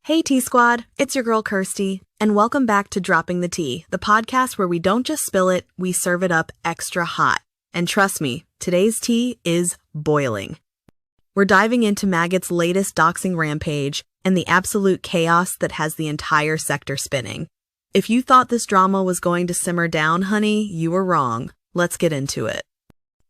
Hey T-Squad, it's your girl Kirsty, and welcome back to Dropping the Tea, the podcast where we don't just spill it, we serve it up extra hot. And trust me, today's tea is boiling. We're diving into Maggot's latest doxing rampage and the absolute chaos that has the entire sector spinning. If you thought this drama was going to simmer down, honey, you were wrong. Let's get into it.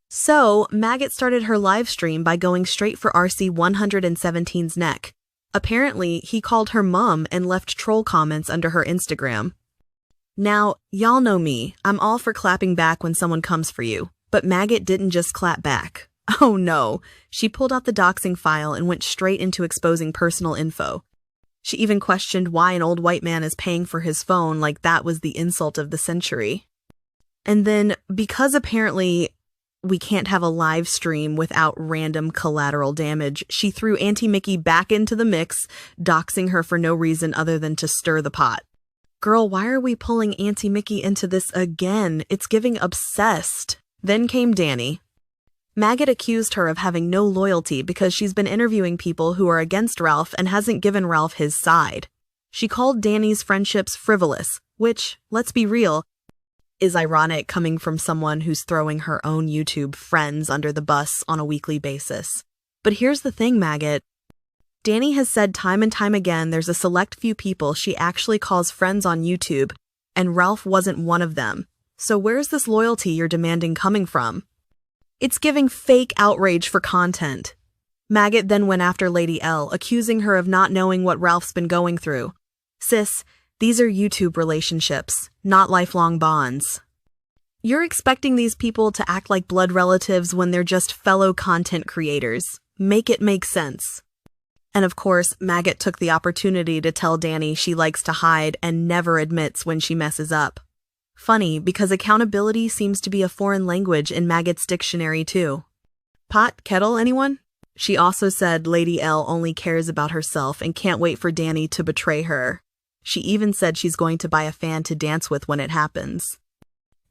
So, Maggot started her live stream by going straight for RC117's neck. Apparently, he called her mom and left troll comments under her Instagram. Now, y'all know me, I'm all for clapping back when someone comes for you, but Maggot didn't just clap back. Oh no, she pulled out the doxing file and went straight into exposing personal info. She even questioned why an old white man is paying for his phone like that was the insult of the century. And then, because apparently we can't have a live stream without random collateral damage, she threw Auntie Mickey back into the mix, doxing her for no reason other than to stir the pot. Girl, why are we pulling Auntie Mickey into this again? It's giving obsessed. Then came Dani. Maggot accused her of having no loyalty because she's been interviewing people who are against Ralph and hasn't given Ralph his side. She called Dani's friendships frivolous, which, let's be real, is ironic coming from someone who's throwing her own YouTube friends under the bus on a weekly basis. But here's the thing, Maggot. Dani has said time and time again there's a select few people she actually calls friends on YouTube, and Ralph wasn't one of them. So where's this loyalty you're demanding coming from? It's giving fake outrage for content. Maggot then went after Lady L, accusing her of not knowing what Ralph's been going through. Sis, these are YouTube relationships, not lifelong bonds. You're expecting these people to act like blood relatives when they're just fellow content creators. Make it make sense. And of course, Maggot took the opportunity to tell Dani she likes to hide and never admits when she messes up. Funny, because accountability seems to be a foreign language in Maggot's dictionary too. Pot, kettle, anyone? She also said Lady L only cares about herself and can't wait for Dani to betray her. She even said she's going to buy a fan to dance with when it happens.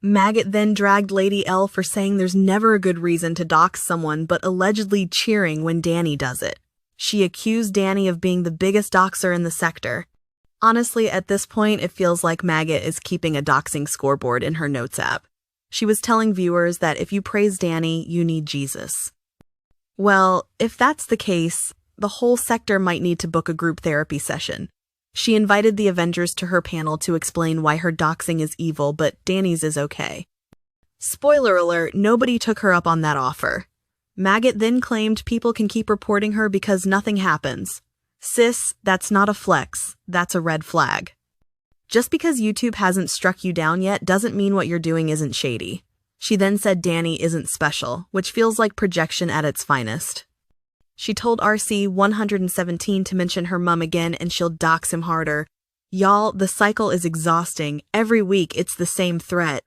Maggot then dragged Lady L for saying there's never a good reason to dox someone but allegedly cheering when Dani does it. She accused Dani of being the biggest doxer in the sector. Honestly, at this point, it feels like Maggot is keeping a doxing scoreboard in her notes app. She was telling viewers that if you praise Dani, you need Jesus. Well, if that's the case, the whole sector might need to book a group therapy session. She invited the Avengers to her panel to explain why her doxing is evil, but Dani's is okay. Spoiler alert, nobody took her up on that offer. Maggot then claimed people can keep reporting her because nothing happens. Sis, that's not a flex, that's a red flag. Just because YouTube hasn't struck you down yet doesn't mean what you're doing isn't shady. She then said Dani isn't special, which feels like projection at its finest. She told RC117 to mention her mum again and she'll dox him harder. Y'all, the cycle is exhausting. Every week it's the same threat.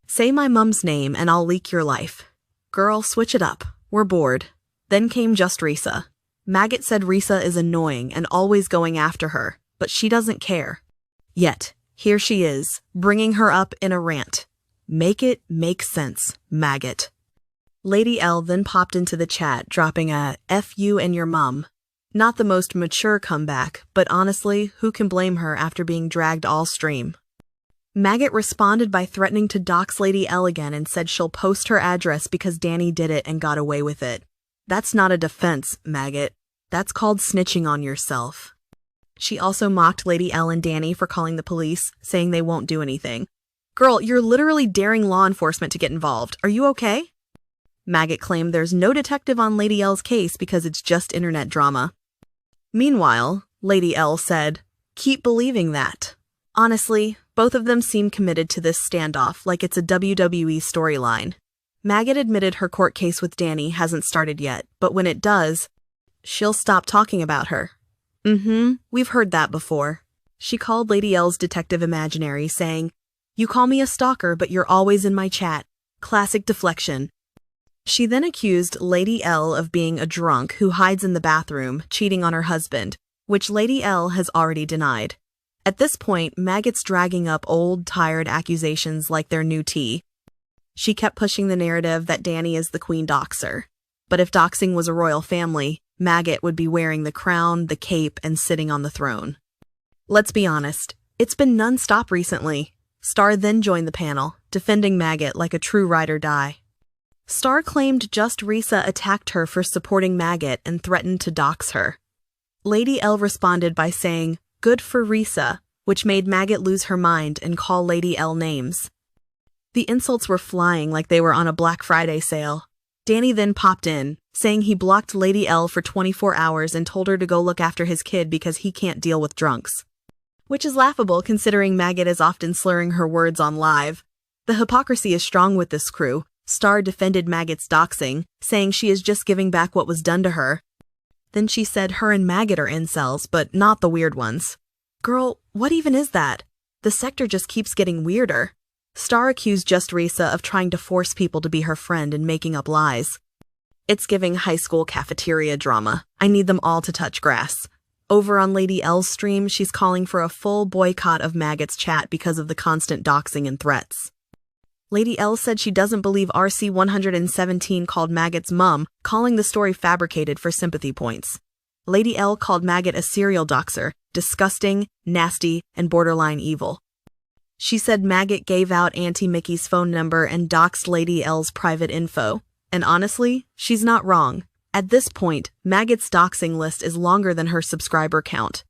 Say my mum's name and I'll leak your life. Girl, switch it up. We're bored. Then came just Resa. Maggot said Resa is annoying and always going after her, but she doesn't care. Yet, here she is, bringing her up in a rant. Make it make sense, Maggot. Lady L then popped into the chat, dropping a F you and your mum. Not the most mature comeback, but honestly, who can blame her after being dragged all stream? Maggot responded by threatening to dox Lady L again and said she'll post her address because Dani did it and got away with it. That's not a defense, Maggot. That's called snitching on yourself. She also mocked Lady L and Dani for calling the police, saying they won't do anything. Girl, you're literally daring law enforcement to get involved. Are you okay? Maggot claimed there's no detective on Lady L's case because it's just internet drama. Meanwhile, Lady L said, keep believing that. Honestly, both of them seem committed to this standoff like it's a WWE storyline. Maggot admitted her court case with Dani hasn't started yet, but when it does, she'll stop talking about her. We've heard that before. She called Lady L's detective imaginary, saying, you call me a stalker, but you're always in my chat. Classic deflection. She then accused Lady L of being a drunk who hides in the bathroom, cheating on her husband, which Lady L has already denied. At this point, Maggot's dragging up old, tired accusations like they're new tea. She kept pushing the narrative that Dani is the queen doxer. But if doxing was a royal family, Maggot would be wearing the crown, the cape, and sitting on the throne. Let's be honest, it's been non-stop recently. Star then joined the panel, defending Maggot like a true ride or die. Star claimed just Resa attacked her for supporting Maggot and threatened to dox her. Lady L responded by saying, "Good for Resa," which made Maggot lose her mind and call Lady L names. The insults were flying like they were on a Black Friday sale. Danny then popped in, saying he blocked Lady L for 24 hours and told her to go look after his kid because he can't deal with drunks. Which is laughable considering Maggot is often slurring her words on live. The hypocrisy is strong with this crew. Star defended Maggot's doxing, saying she is just giving back what was done to her. Then she said her and Maggot are incels, but not the weird ones. Girl, what even is that? The sector just keeps getting weirder. Star accused just Resa of trying to force people to be her friend and making up lies. It's giving high school cafeteria drama. I need them all to touch grass. Over on Lady L's stream, she's calling for a full boycott of Maggot's chat because of the constant doxing and threats. Lady L said she doesn't believe RC117 called Maggot's mum, calling the story fabricated for sympathy points. Lady L called Maggot a serial doxer, disgusting, nasty, and borderline evil. She said Maggot gave out Auntie Mickey's phone number and doxed Lady L's private info. And honestly, she's not wrong. At this point, Maggot's doxing list is longer than her subscriber count.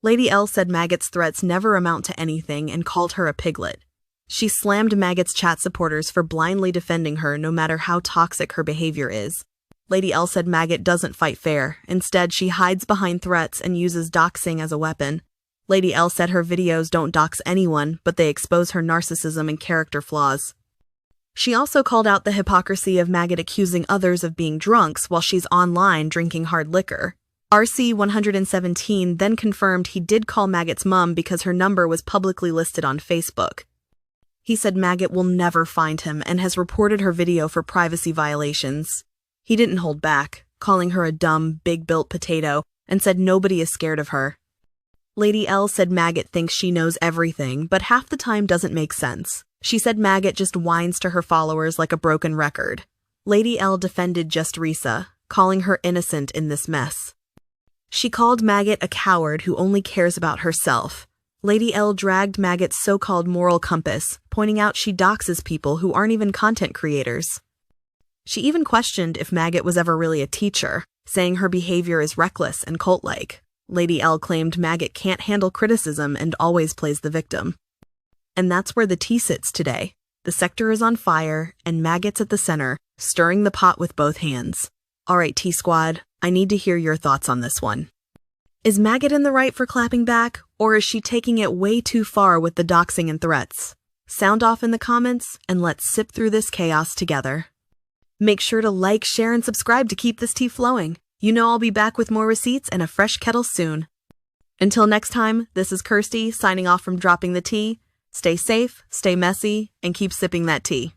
Lady L said Maggot's threats never amount to anything and called her a piglet. She slammed Maggot's chat supporters for blindly defending her no matter how toxic her behavior is. Lady L said Maggot doesn't fight fair. Instead, she hides behind threats and uses doxing as a weapon. Lady L said her videos don't dox anyone, but they expose her narcissism and character flaws. She also called out the hypocrisy of Maggot accusing others of being drunks while she's online drinking hard liquor. RC117 then confirmed he did call Maggot's mum because her number was publicly listed on Facebook. He said Maggot will never find him and has reported her video for privacy violations. He didn't hold back, calling her a dumb, big-built potato, and said nobody is scared of her. Lady L said Maggot thinks she knows everything, but half the time doesn't make sense. She said Maggot just whines to her followers like a broken record. Lady L defended just Resa, calling her innocent in this mess. She called Maggot a coward who only cares about herself. Lady L dragged Maggot's so-called moral compass, pointing out she doxes people who aren't even content creators. She even questioned if Maggot was ever really a teacher, saying her behavior is reckless and cult-like. Lady L claimed Maggot can't handle criticism and always plays the victim. And that's where the tea sits today. The sector is on fire, and Maggot's at the center, stirring the pot with both hands. Alright, T-Squad, I need to hear your thoughts on this one. Is Maggot in the right for clapping back, or is she taking it way too far with the doxing and threats? Sound off in the comments, and let's sip through this chaos together. Make sure to like, share, and subscribe to keep this tea flowing. You know I'll be back with more receipts and a fresh kettle soon. Until next time, this is Kirsty signing off from Dropping the Tea. Stay safe, stay messy, and keep sipping that tea.